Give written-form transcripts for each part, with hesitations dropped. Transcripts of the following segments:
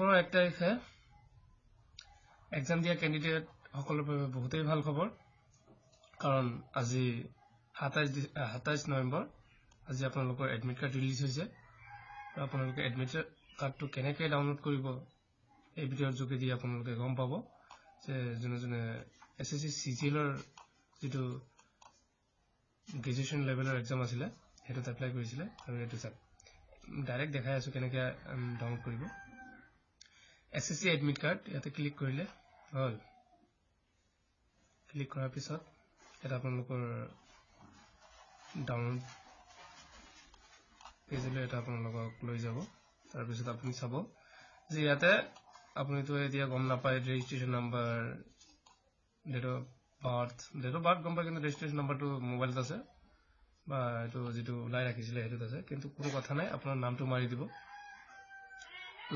নৱেম্বৰৰ 1 তাৰিখে এক্সাম দিয়া ক্যান্ডিডেট সকলৰ বাবে বহুতেই ভাল খবৰ কাৰণ আজি 27 নৱেম্বৰ আজি আপোনালোকৰ এডমিট কাৰ্ড ৰিলিজ হৈছে আপোনালোকে এডমিট কাৰ্ডটো কেনেকৈ ডাউনলোড কৰিব এই ভিডিঅ'ৰ যোগেদি আপোনালোকে গম পাব যে জনে এসএসসি সিজিএলৰ যেটো গ্ৰেজুৱেচন লেভেলৰ এক্সাম আছিল হেটো এপ্লাই কৰিছিল আৰু এটো চাক ডাইৰেক্ট দেখাই আছো কেনেকৈ ডাউনলোড কৰিব এসএসসি এডমিট কাৰ্ড ইয়াতে ক্লিক কৰিলে হল ক্লিক কৰাৰ পিছত এটা আপোনালোকৰ ডাউনলোড পেজলৈ এটা আপোনালোকক লৈ যাব তাৰ পিছত আপুনি চাব যে ইয়াতে আপুনি তো এতিয়া গম নাপায় registration number date of birth গম পায় কিন্তু ৰেজিষ্ট্ৰেচন নাম্বাৰটো মোবাইলত আছে বা এটো যেটো ওলাই ৰাখিছিলে হেতুত আছে কিন্তু কোনো কথা নাই আপোনাৰ নামটো মাৰি দিব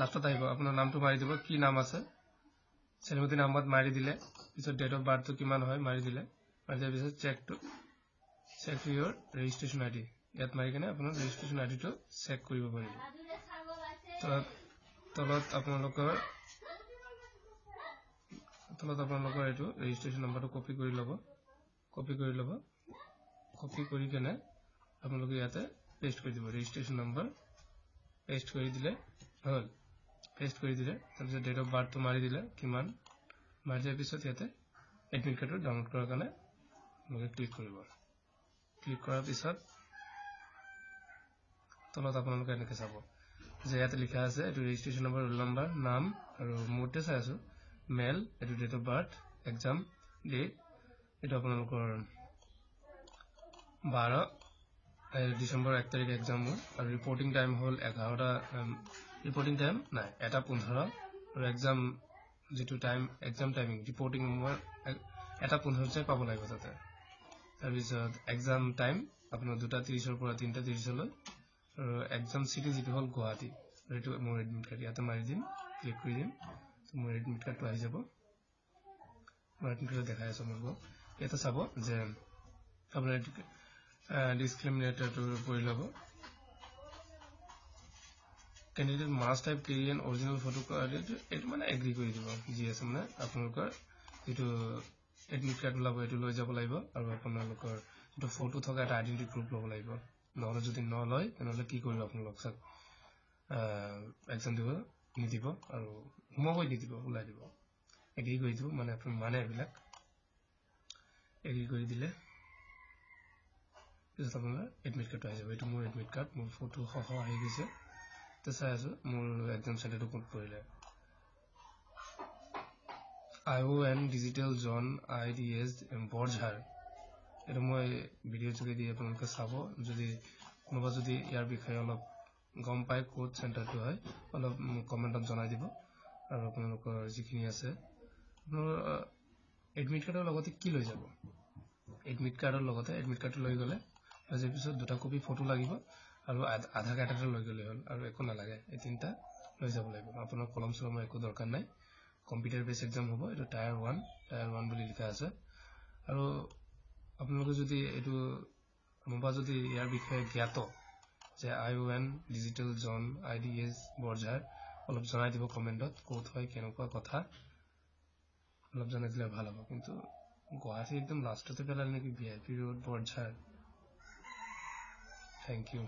লাষ্টত আহিব আপোনাৰ নামটো মাৰি দিব কি নাম আছে সেলমতি নামত মাৰি দিলে পিছত ডেট অফ বাৰ্থটো কিমান হয় মাৰি দিলে মাৰি দিয়াৰ পিছত check to your registration ID ইয়াত মাৰি কেনে আপোনাৰ ৰেজিষ্ট্ৰেচন আইডিটো চেক কৰিব পাৰিব তলত আপোনালোকৰ এটো ৰেজিষ্ট্ৰেচন নাম্বাৰটো কপি কৰি ল'ব কপি কৰি কেনে আপোনালোকে ইয়াতে পেষ্ট কৰি দিব ৰেজিষ্ট্ৰেচন নাম্বাৰ পেষ্ট কৰি দিলে হল পেষ্ট কৰি দিলে তাৰপিছত ডেট অফ বাৰ্থটো মাৰি দিলে কিমান মাৰি দিয়াৰ পিছত ইয়াতে এডমিট কাৰ্ডটো ডাউনলোড কৰাৰ কাৰণে আপোনালোকে ক্লিক কৰিব ক্লিক কৰাৰ পিছত তলত আপোনালোকে এনেকৈ চাব যে ইয়াতে লিখা আছে এটো ৰেজিষ্ট্ৰেচন নাম্বাৰ ৰোল নাম্বাৰ নাম আৰু মোতে চাই আছো মেল এটো date of birth exam date এটো আপোনালোকৰ 12 ডিসেম্বৰ 1 তাৰিখ এক্সাম আৰু ৰিপৰ্টিং টাইম হল 11টা ৰিপৰ্টিং টাইম নাই 1:15 আৰু এক্সাম যেটো টাইম এক্সাম টাইমিং ৰিপৰ্টিং মই 1:15 যে পাব লাগিব তাতে তাৰ পিছত এক্সাম টাইম আপোনাৰ 2:30 ৰ পৰা 3:30 লৈ আৰু এক্সাম সিটি যেটো হল গুৱাহাটী এটো মোৰ এডমিট কাৰ্ড ইয়াতে মাৰি দিম ক্লিক কৰি দিম মোৰ এডমিট কাৰ্ডটো আহি যাব মই এডমিট কাৰ্ড দেখাই আছো মই এটা চাব যে আপোনাৰ ডিসক্ৰিমিনেটৰটো কৰি ল'ব candidate must have carry N original photo card এটো মানে এগ্ৰি কৰি দিব যি আছে মানে আপোনালোকৰ যেটো এডমিট কাৰ্ড ওলাব এটো লৈ যাব লাগিব আৰু আপোনালোকৰ যেটো ফটো থকা এটা আইডেন্টিটি গ্ৰুপ ল'ব লাগিব নহলে যদি নলয় তেনেহলে কি কৰিব আপোনালোক সব এক্সাম দিব নিদিব আৰু হোমৱৰ্ক দি দিব ওলাই দিব এগ্ৰি কৰি দিব মানে আপুনি মানে এবিলাক এগ্ৰি কৰি দিলে পিছত আপোনাৰ এডমিট কাৰ্ড আহি যাব এটো মোৰ এডমিট কাৰ্ড মোৰ ফটো সহ আহি গৈছে তো চাই আছো মোৰ এক্সাম সেন্টাৰটো কোন পৰিলে ION ডিজিটেল জন IDS বৰঝাৰ এটো মই ভিডিও যোগে দি আপোনালোকে চাব যদি কোনোবা যদি ইয়াৰ বিষয়ে অলপ গম পায় কোড সেন্টাৰটো হয় অলপ কমেন্টত জনাই দিব আৰু আপোনালোকৰ যিখিনি আছে আপোনাৰ এডমিট কাৰ্ডৰ লগতে কি লৈ যাব এডমিট কাৰ্ডৰ লগতে এডমিট কাৰ্ডটো লৈ গলে আজি পিছত দুটা কপি ফটো লাগিব আৰু আধাৰ কাৰ্ড এটা লৈ গলে হ'ল আৰু একো নালাগে এই তিনটা লৈ যাব লাগিব আপোনাৰ কলম চলম একো দৰকাৰ নাই কম্পিউটাৰ বেস এক্সাম হ'ব এটো টায়াৰ 1 বুলি লিখা আছে আৰু আপোনালোকে যদি এটো মোবা যদি ইয়াৰ বিষয়ে জ্ঞাত যে ION ডিজিটেল জন IDS বৰঝাৰ অলপ জনাই দিব কমেন্টত কোড হয় কেনেকুৱা কথা অলপ জনাই দিলে ভাল হ'ব কিন্তু গুৱাহাটী একদম লাষ্টতে পেলাল নেকি VIP road Borjhar Thank you.